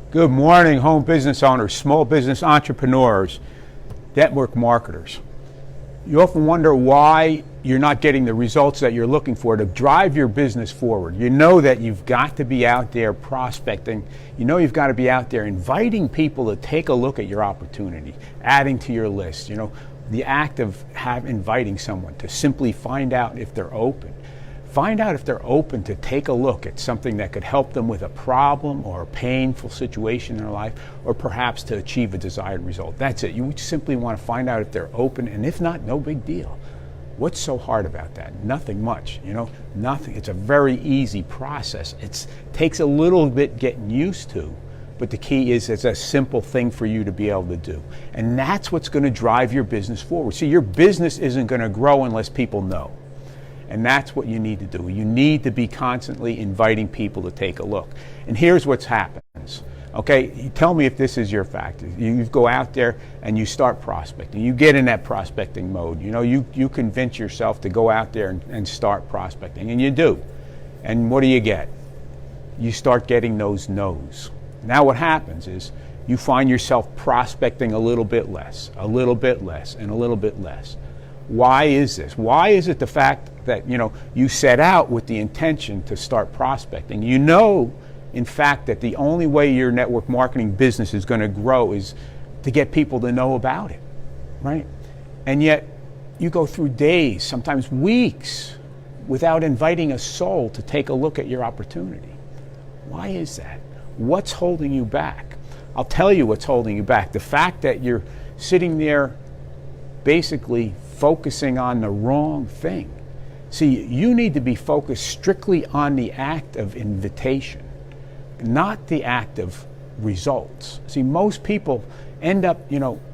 Good morning, home business owners, small business entrepreneurs, network marketers. You often wonder why you're not getting the results that you're looking for to drive your business forward. You know that you've got to be out there prospecting. You know you've got to be out there inviting people to take a look at your opportunity, adding to your list. You know, the act of inviting someone to simply find out if they're open. Find out if they're open to take a look at something that could help them with a problem or a painful situation in their life, or perhaps to achieve a desired result. That's it. You simply want to find out if they're open, and if not, no big deal. What's so hard about that? Nothing much, nothing. It's a very easy process. It takes a little bit getting used to, but the key is it's a simple thing for you to be able to do. And that's what's going to drive your business forward. See, your business isn't going to grow unless people know. And that's what you need to do. You need to be constantly inviting people to take a look. And here's what happens. Okay, tell me if this is your factor. You go out there and you start prospecting. You get in that prospecting mode. You convince yourself to go out there and start prospecting, and you do. And what do you get? You start getting those no's. Now what happens is you find yourself prospecting a little bit less, and a little bit less. Why is this? Why is it the fact that you set out with the intention to start prospecting? In fact, that the only way your network marketing business is going to grow is to get people to know about it, right? And yet you go through days, sometimes weeks, without inviting a soul to take a look at your opportunity. Why is that? What's holding you back? I'll tell you what's holding you back. The fact that you're sitting there basically focusing on the wrong thing. See, you need to be focused strictly on the act of invitation, not the act of results. See, most people end up,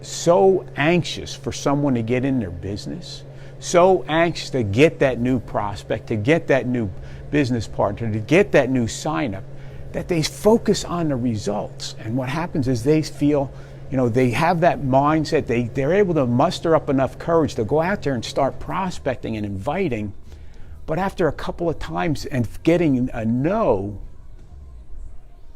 so anxious for someone to get in their business, so anxious to get that new prospect, to get that new business partner, to get that new sign up, that they focus on the results. And what happens is they feel they have that mindset, they're able to muster up enough courage to go out there and start prospecting and inviting, but after a couple of times and getting a no,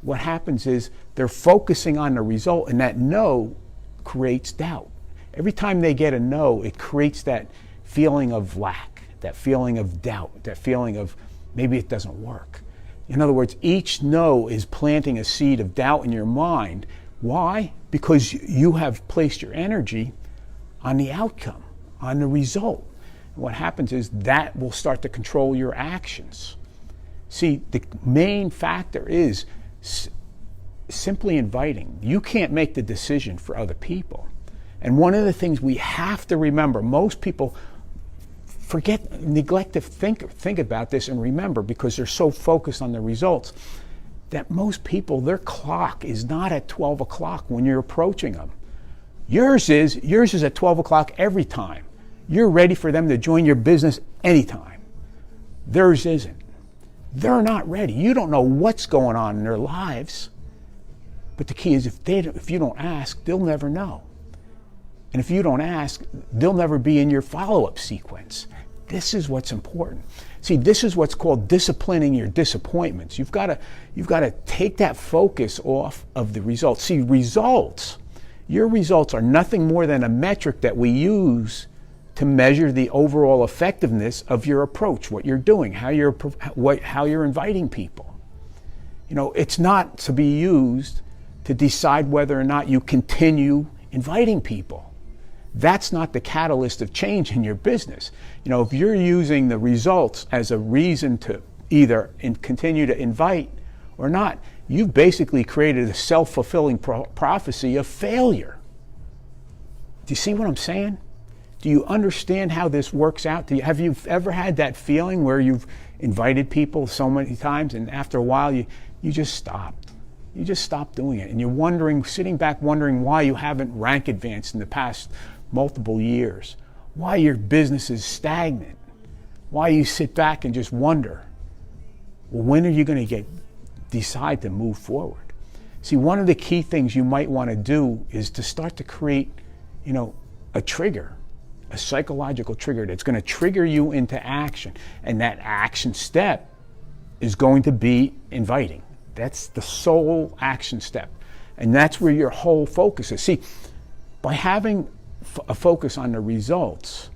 what happens is they're focusing on the result, and that no creates doubt. Every time they get a no, it creates that feeling of lack, that feeling of doubt, that feeling of maybe it doesn't work. In other words, each no is planting a seed of doubt in your mind. Why? Because you have placed your energy on the outcome, on the result. And what happens is that will start to control your actions. See, the main factor is simply inviting. You can't make the decision for other people. And one of the things we have to remember, most people neglect to think about this and remember, because they're so focused on the results, that most people, their clock is not at 12 o'clock when you're approaching them. Yours is at 12 o'clock every time. You're ready for them to join your business anytime. Theirs isn't. They're not ready. You don't know what's going on in their lives. But the key is if you don't ask, they'll never know. And if you don't ask, they'll never be in your follow-up sequence. This is what's important. See, this is what's called disciplining your disappointments. You've got to take that focus off of the results. See, your results are nothing more than a metric that we use to measure the overall effectiveness of your approach, what you're doing, how you're inviting people. It's not to be used to decide whether or not you continue inviting people. That's not the catalyst of change in your business. If you're using the results as a reason to either continue to invite or not, you've basically created a self-fulfilling prophecy of failure. Do you see what I'm saying? Do you understand how this works out? Have you ever had that feeling where you've invited people so many times and after a while you just stopped? You just stopped doing it, and you're sitting back wondering why you haven't rank advanced in the past multiple years, why your business is stagnant, why you sit back and just wonder, well, when are you going to decide to move forward? See, one of the key things you might want to do is to start to create, a trigger, a psychological trigger that's going to trigger you into action. And that action step is going to be inviting. That's the sole action step. And that's where your whole focus is. See, by having a focus on the results,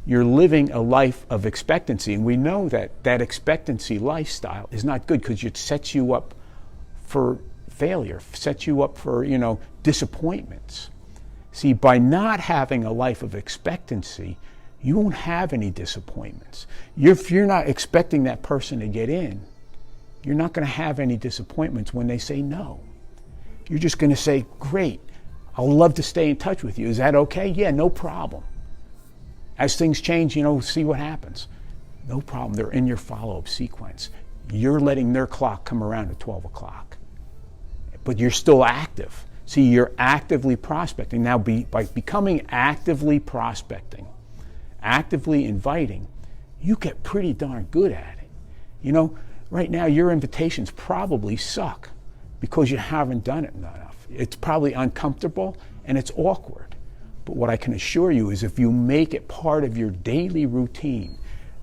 you're living a life of expectancy. And we know that that expectancy lifestyle is not good because it sets you up for failure, sets you up for, disappointments. See, by not having a life of expectancy, you won't have any disappointments. If you're not expecting that person to get in, you're not going to have any disappointments when they say no. You're just going to say, great, I'll love to stay in touch with you. Is that okay? Yeah, no problem. As things change, see what happens. No problem. They're in your follow-up sequence. You're letting their clock come around at 12 o'clock. But you're still active. See, you're actively prospecting. Now, by becoming actively prospecting, actively inviting, you get pretty darn good at it. Right now, your invitations probably suck because you haven't done it enough. It's probably uncomfortable and it's awkward. But what I can assure you is if you make it part of your daily routine,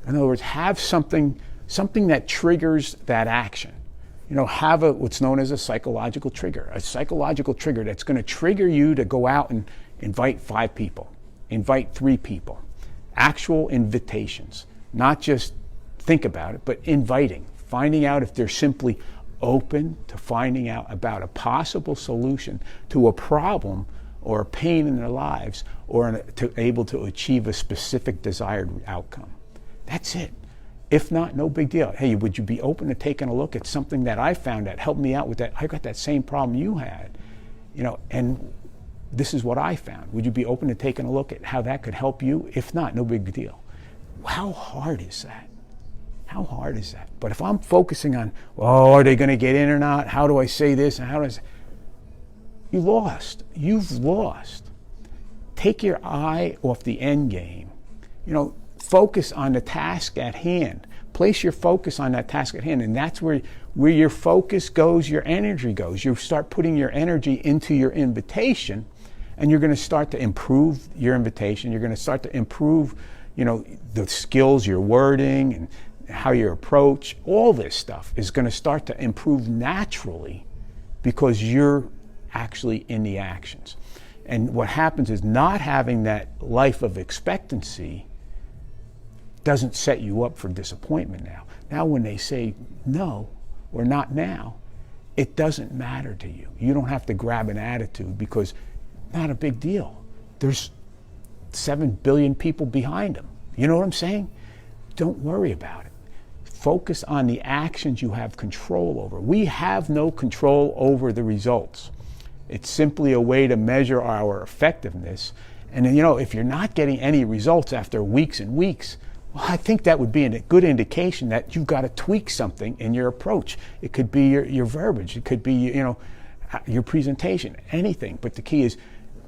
in other words, have something that triggers that action. Have what's known as a psychological trigger that's going to trigger you to go out and invite 5 people, invite 3 people. Actual invitations, not just think about it, but inviting, finding out if they're simply open to finding out about a possible solution to a problem or a pain in their lives, or able to achieve a specific desired outcome. That's it. If not, no big deal. Hey, would you be open to taking a look at something that I found that helped me out with that? I got that same problem you had, and this is what I found. Would you be open to taking a look at how that could help you? If not, no big deal. How hard is that? How hard is that? But if I'm focusing on, are they going to get in or not? How do I say this? And how does you lost? You've lost. Take your eye off the end game. Focus on the task at hand. Place your focus on that task at hand, and that's where your focus goes, your energy goes. You start putting your energy into your invitation, and you're going to start to improve your invitation. You're going to start to improve, the skills, your wording, and how you approach. All this stuff is going to start to improve naturally because you're actually in the actions. And what happens is not having that life of expectancy doesn't set you up for disappointment now. Now when they say no or not now, it doesn't matter to you. You don't have to grab an attitude because not a big deal. There's 7 billion people behind them. You know what I'm saying? Don't worry about it. Focus on the actions you have control over. We have no control over the results. It's simply a way to measure our effectiveness. And then, if you're not getting any results after weeks and weeks, well, I think that would be a good indication that you've got to tweak something in your approach. It could be your verbiage. It could be, your presentation, anything. But the key is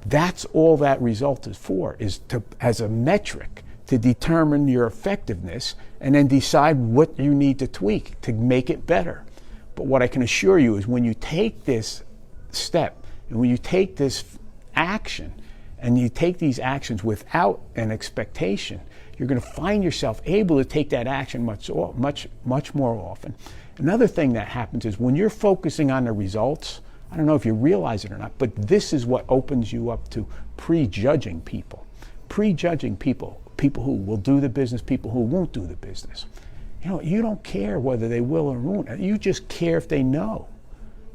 that's all that result is for, is to, as a metric to determine your effectiveness and then decide what you need to tweak to make it better. But what I can assure you is when you take this step and when you take this action and you take these actions without an expectation, you're going to find yourself able to take that action much more often. Another thing that happens is when you're focusing on the results, I don't know if you realize it or not, but this is what opens you up to prejudging people. Prejudging people who will do the business, people who won't do the business. You don't care whether they will or won't. You just care if they know.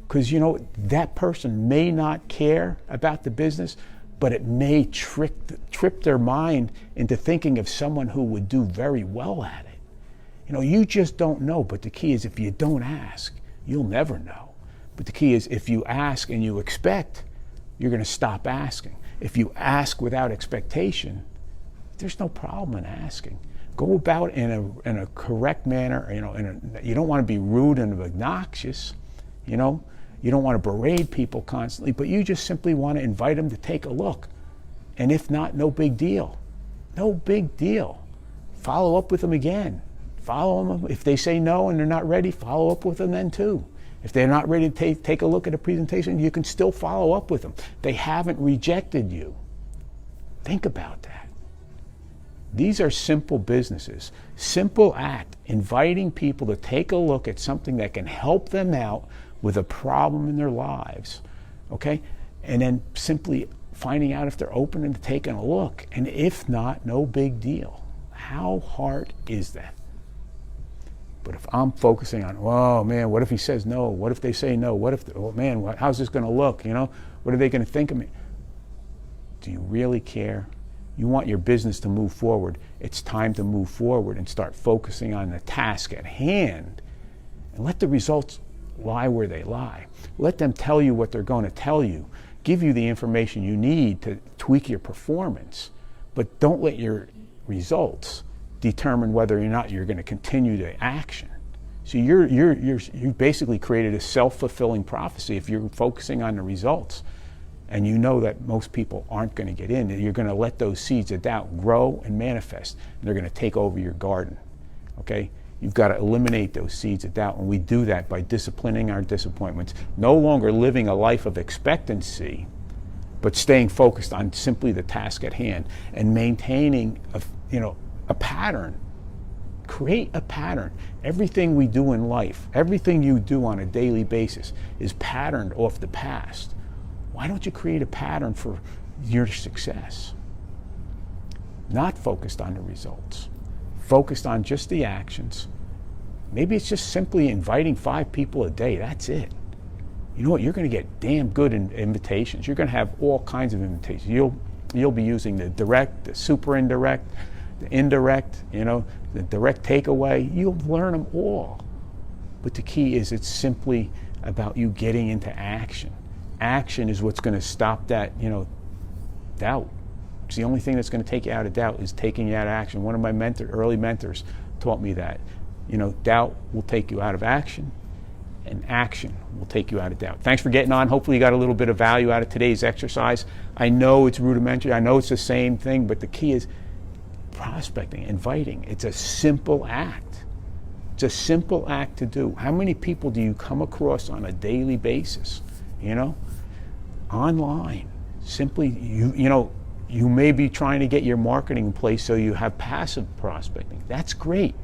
Because, that person may not care about the business, but it may trip their mind into thinking of someone who would do very well at it. You just don't know, but the key is if you don't ask, you'll never know. But the key is if you ask and you expect, you're going to stop asking. If you ask without expectation, there's no problem in asking. Go about in a correct manner. You don't want to be rude and obnoxious. You don't want to berate people constantly, but you just simply want to invite them to take a look. And if not, no big deal. No big deal. Follow up with them again. Follow them. If they say no and they're not ready, follow up with them then too. If they're not ready to take a look at a presentation, you can still follow up with them. They haven't rejected you. Think about that. These are simple businesses. Simple act, inviting people to take a look at something that can help them out with a problem in their lives, okay? And then simply finding out if they're open and taking a look. And if not, no big deal. How hard is that? But if I'm focusing on, oh man, what if he says no? What if they say no? What if, oh man, how's this going to look? You know, what are they going to think of me? Do you really care? You want your business to move forward. It's time to move forward and start focusing on the task at hand and let the results lie where they lie. Let them tell you what they're going to tell you. Give you the information you need to tweak your performance, but don't let your results determine whether or not you're going to continue the action. So you basically created a self-fulfilling prophecy if you're focusing on the results. And you know that most people aren't going to get in. You're going to let those seeds of doubt grow and manifest. And they're going to take over your garden. Okay? You've got to eliminate those seeds of doubt. And we do that by disciplining our disappointments. No longer living a life of expectancy, but staying focused on simply the task at hand and maintaining a pattern. Create a pattern. Everything we do in life, everything you do on a daily basis is patterned off the past. Why don't you create a pattern for your success? Not focused on the results. Focused on just the actions. Maybe it's just simply inviting 5 people a day. That's it. You know what? You're going to get damn good invitations. You're going to have all kinds of invitations. You'll be using the direct, the super indirect, the indirect, the direct takeaway. You'll learn them all. But the key is it's simply about you getting into action. Action is what's going to stop that, doubt. It's the only thing that's going to take you out of doubt is taking you out of action. One of my early mentors taught me that. Doubt will take you out of action, and action will take you out of doubt. Thanks for getting on. Hopefully you got a little bit of value out of today's exercise. I know it's rudimentary. I know it's the same thing, but the key is prospecting, inviting. It's a simple act. It's a simple act to do. How many people do you come across on a daily basis? Online. Simply, you may be trying to get your marketing in place so you have passive prospecting. That's great,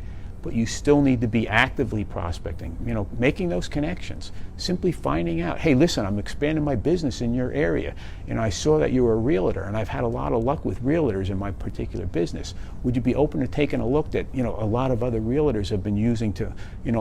but you still need to be actively prospecting, making those connections. Simply finding out, hey, listen, I'm expanding my business in your area. I saw that you were a realtor, and I've had a lot of luck with realtors in my particular business. Would you be open to taking a look that, a lot of other realtors have been using to,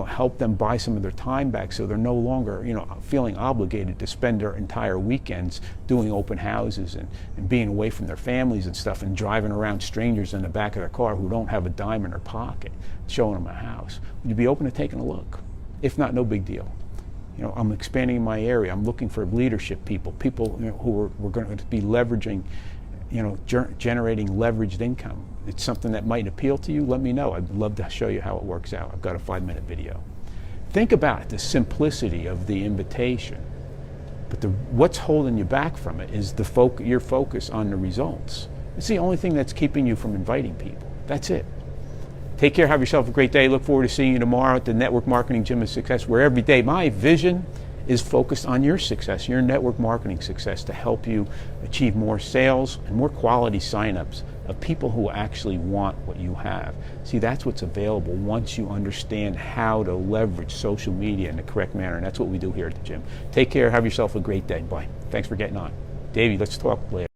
help them buy some of their time back so they're no longer, feeling obligated to spend their entire weekends doing open houses and being away from their families and stuff and driving around strangers in the back of their car who don't have a dime in their pocket, showing them a house. Would you be open to taking a look? If not, no big deal. I'm expanding in my area. I'm looking for leadership people who are going to be leveraging, generating leveraged income. It's something that might appeal to you. Let me know. I'd love to show you how it works out. I've got a 5-minute video. Think about it, the simplicity of the invitation. But what's holding you back from it is your focus on the results. It's the only thing that's keeping you from inviting people. That's it. Take care. Have yourself a great day. Look forward to seeing you tomorrow at the Network Marketing Gym of Success, where every day my vision is focused on your success, your network marketing success, to help you achieve more sales and more quality signups of people who actually want what you have. See, that's what's available once you understand how to leverage social media in the correct manner, and that's what we do here at the gym. Take care. Have yourself a great day. Bye. Thanks for getting on. Davey, let's talk later.